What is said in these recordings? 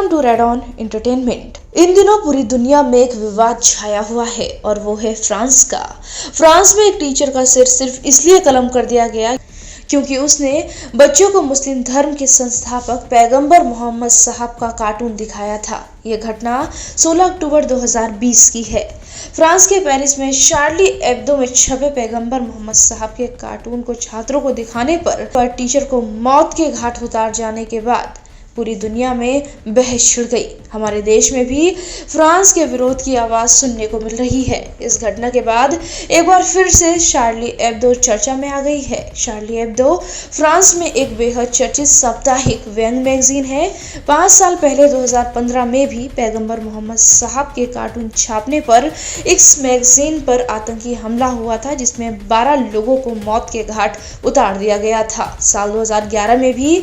Welcome to red on entertainment. इन दिनों पूरी दुनिया में एक विवाद छाया हुआ है और वो है फ्रांस का। फ्रांस में एक टीचर का सिर सिर्फ इसलिए कलम कर दिया गया क्योंकि उसने बच्चों को मुस्लिम धर्म के संस्थापक पैगंबर मोहम्मद साहब का कार्टून दिखाया था। यह घटना 16 अक्टूबर 2020 की है। फ्रांस के पेरिस में शार्ली एब्दो में छपे पैगंबर मोहम्मद साहब के कार्टून को छात्रों को दिखाने पर टीचर को मौत के घाट उतार जाने के बाद पूरी दुनिया में बहस छिड़ गई। हमारे देश में भी फ्रांस के विरोध की आवाज सुनने को मिल रही है। इस घटना के बाद एक बार फिर से शार्ली एब्दो चर्चा में आ गई है। शार्ली एब्दो फ्रांस में एक बेहद चर्चित साप्ताहिक व्यंग्य मैगजीन है। 5 साल पहले 2015 में भी पैगंबर मोहम्मद साहब के कार्टून छापने पर इस मैगजीन पर आतंकी हमला हुआ था, जिसमें 12 लोगों को मौत के घाट उतार दिया गया था। साल 2011 में भी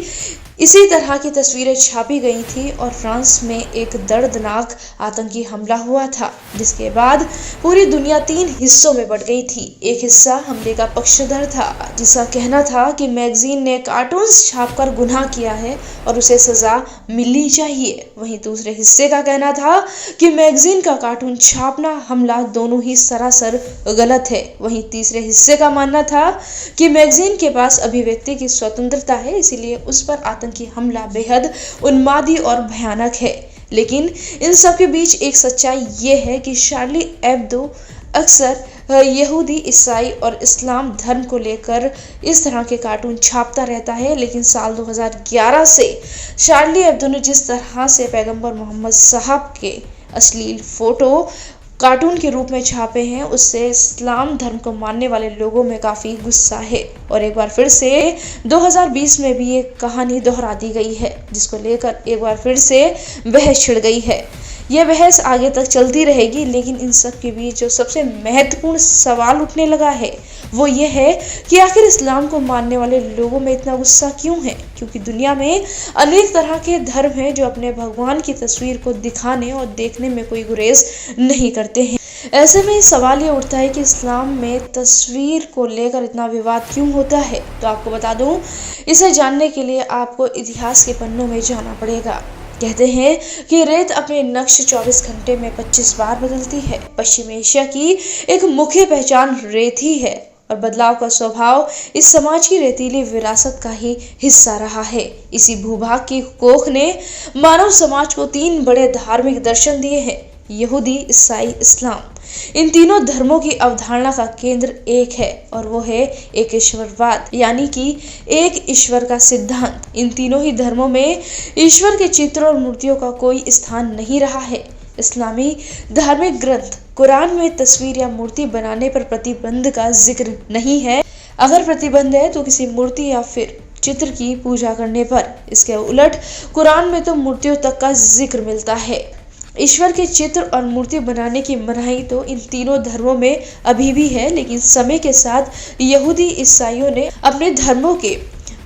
इसी तरह की तस्वीरें छापी गई थी और फ्रांस में एक दर्दनाक आतंकी हमला हुआ था, जिसके बाद पूरी दुनिया 3 हिस्सों में बंट गई थी। एक हिस्सा हमले का पक्षधर था, जिसका कहना था कि मैगजीन ने कार्टून्स छापकर गुनाह किया है और उसे सजा मिलनी चाहिए। वहीं दूसरे हिस्से का कहना था कि मैगजीन का कार्टून छापना हमला दोनों ही सरासर गलत है। वहीं तीसरे हिस्से का मानना था कि मैगजीन के पास अभिव्यक्ति की स्वतंत्रता है, इसीलिए उस पर आतंकी हमला बेहद उन्मादी और भयानक है। लेकिन इन सब के बीच एक सच्चाई ये है कि शार्ली एब्दो अक्सर यहूदी, ईसाई और इस्लाम धर्म को लेकर इस तरह के कार्टून छापता रहता है। लेकिन साल 2011 से शार्ली एब्दो ने जिस तरह से पैगंबर मोहम्मद साहब के अश्लील फोटो कार्टून के रूप में छापे हैं, उससे इस्लाम धर्म को मानने वाले लोगों में काफी गुस्सा है। और एक बार फिर से 2020 में भी ये कहानी दोहरा दी गई है, जिसको लेकर एक बार फिर से बहस छिड़ गई है। यह बहस आगे तक चलती रहेगी, लेकिन इन सब के बीच जो सबसे महत्वपूर्ण सवाल उठने लगा है वो ये है कि आखिर इस्लाम को मानने वाले लोगों में इतना गुस्सा क्यों है? क्योंकि दुनिया में अनेक तरह के धर्म हैं जो अपने भगवान की तस्वीर को दिखाने और देखने में कोई गुरेज नहीं करते हैं। ऐसे में सवाल ये उठता है कि इस्लाम में तस्वीर को लेकर इतना विवाद क्यों होता है। तो आपको बता दूं, इसे जानने के लिए आपको इतिहास के पन्नों में जाना पड़ेगा। कहते हैं कि रेत अपने नक्श 24 घंटे में 25 बार बदलती है। पश्चिम एशिया की एक मुख्य पहचान रेत ही है और बदलाव का स्वभाव इस समाज की रेतीली विरासत का ही हिस्सा रहा है। इसी भूभाग की कोख ने मानव समाज को 3 बड़े धार्मिक दर्शन दिए हैं: यहूदी, ईसाई, इस्लाम। इन तीनों धर्मों की अवधारणा का केंद्र एक है और वो है एक ईश्वरवाद, यानी कि एक ईश्वर का सिद्धांत। इन तीनों ही धर्मों में ईश्वर के चित्र और मूर्तियों का कोई स्थान नहीं रहा है। इस्लामी धार्मिक ग्रंथ कुरान में तस्वीर या मूर्ति बनाने पर प्रतिबंध का जिक्र नहीं है। अगर प्रतिबंध है तो किसी मूर्ति या फिर चित्र की पूजा करने पर। इसके उलट कुरान में तो मूर्तियों तक का जिक्र मिलता है। ईश्वर के चित्र और मूर्ति बनाने की मनाही तो इन तीनों धर्मों में अभी भी है, लेकिन समय के साथ यहूदी, ईसाइयों ने अपने धर्मों के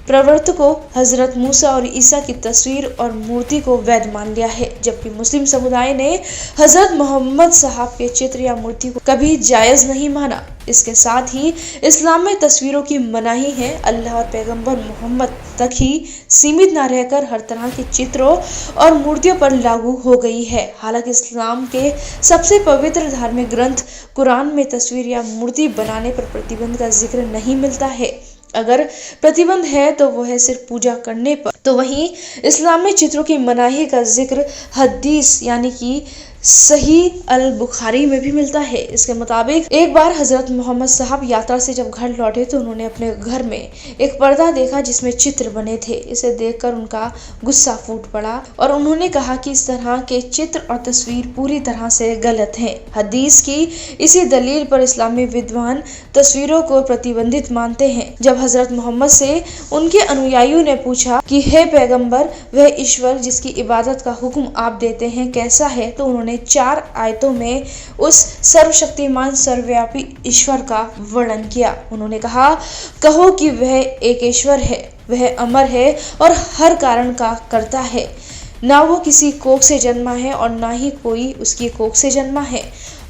प्रवर्तकों हजरत मूसा और ईसा की तस्वीर और मूर्ति को वैध मान लिया है, जबकि मुस्लिम समुदाय ने हजरत मोहम्मद साहब के चित्र या मूर्ति को कभी जायज नहीं माना। इसके साथ ही इस्लाम में तस्वीरों की मनाही है। अल्लाह और पैगंबर मोहम्मद तक ही सीमित न रहकर हर तरह के चित्रों और मूर्तियों पर लागू हो गई है। हालांकि इस्लाम के सबसे पवित्र धार्मिक ग्रंथ कुरान में तस्वीर या मूर्ति बनाने पर प्रतिबंध का जिक्र नहीं मिलता है। अगर प्रतिबंध है तो वो है सिर्फ पूजा करने पर। तो वहीं इस्लाम में चित्रों की मनाही का जिक्र हदीस यानी कि सही अल बुखारी में भी मिलता है। इसके मुताबिक एक बार हजरत मोहम्मद साहब यात्रा से जब घर लौटे तो उन्होंने अपने घर में एक पर्दा देखा जिसमें चित्र बने थे। इसे देखकर उनका गुस्सा फूट पड़ा और उन्होंने कहा कि इस तरह के चित्र और तस्वीर पूरी तरह से गलत हैं। हदीस की इसी दलील पर इस्लामी विद्वान तस्वीरों को प्रतिबंधित मानते हैं। जब हजरत मोहम्मद से उनके अनुयायियों ने पूछा कि हे पैगंबर, वह ईश्वर जिसकी इबादत का हुक्म आप देते हैं कैसा है, तो उन्होंने 4 आयतों में उस सर्वशक्तिमान सर्वव्यापी ईश्वर का वर्णन किया। उन्होंने कहा, कहो कि वह एक ईश्वर है, वह अमर है और हर कारण का करता है। ना वो किसी कोख से जन्मा है और ना ही कोई उसकी कोख से जन्मा है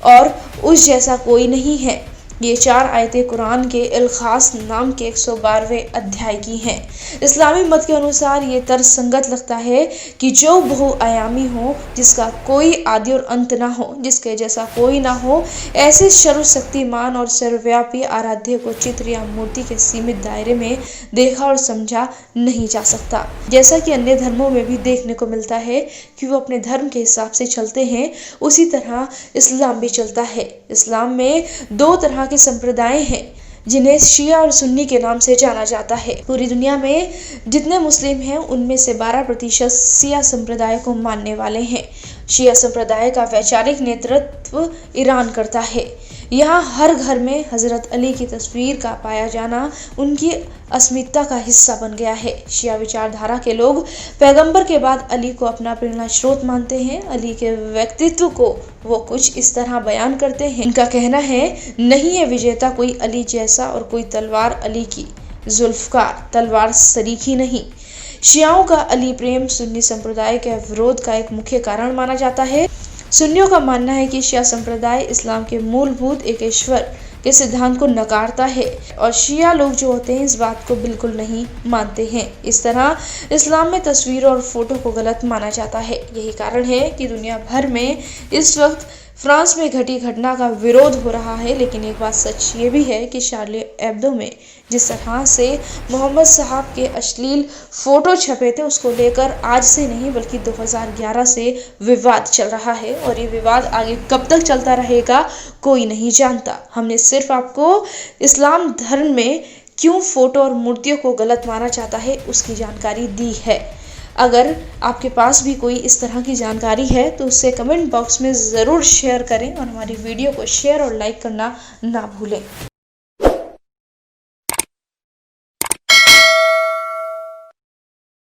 और उस जैसा कोई नहीं है। ये 4 आयतें कुरान के इल्खास नाम के 112वें अध्याय की हैं। इस्लामी मत के अनुसार ये तर्कसंगत लगता है कि जो बहुआयामी हो, जिसका कोई आदि और अंत ना हो, जिसके जैसा कोई ना हो, ऐसे सर्वशक्तिमान और सर्वव्यापी आराध्य को चित्र या मूर्ति के सीमित दायरे में देखा और समझा नहीं जा सकता। जैसा कि अन्य धर्मों में भी देखने को मिलता है कि वो अपने धर्म के हिसाब से चलते हैं, उसी तरह इस्लाम भी चलता है। इस्लाम में 2 तरह के संप्रदाय हैं जिन्हें शिया और सुन्नी के नाम से जाना जाता है। पूरी दुनिया में जितने मुस्लिम हैं उनमें से 12% शिया संप्रदाय को मानने वाले हैं। शिया संप्रदाय का वैचारिक नेतृत्व ईरान करता है। यहाँ हर घर में हजरत अली की तस्वीर का पाया जाना उनकी अस्मिता का हिस्सा बन गया है। शिया विचारधारा के लोग पैगंबर के बाद अली को अपना प्रेरणा स्रोत मानते हैं। अली के व्यक्तित्व को वो कुछ इस तरह बयान करते हैं। इनका कहना है, नहीं है विजेता कोई अली जैसा और कोई तलवार अली की जुल्फकार तलवार सरीखी नहीं। शियाओं का अली प्रेम सुन्नी संप्रदाय के विरोध का एक मुख्य कारण माना जाता है। सुन्नियों का मानना है कि शिया संप्रदाय इस्लाम के मूलभूत एक ईश्वर के सिद्धांत को नकारता है और शिया लोग जो होते हैं इस बात को बिल्कुल नहीं मानते हैं। इस तरह इस्लाम में तस्वीरों और फोटो को गलत माना जाता है। यही कारण है कि दुनिया भर में इस वक्त फ्रांस में घटी घटना का विरोध हो रहा है। लेकिन एक बात सच ये भी है कि शार्ली एब्दो में जिस तरह से मोहम्मद साहब के अश्लील फोटो छपे थे, उसको लेकर आज से नहीं बल्कि 2011 से विवाद चल रहा है और ये विवाद आगे कब तक चलता रहेगा कोई नहीं जानता। हमने सिर्फ आपको इस्लाम धर्म में क्यों फोटो और मूर्तियों को गलत माना जाता है उसकी जानकारी दी है। अगर आपके पास भी कोई इस तरह की जानकारी है तो उसे कमेंट बॉक्स में ज़रूर शेयर करें और हमारी वीडियो को शेयर और लाइक करना ना भूलें।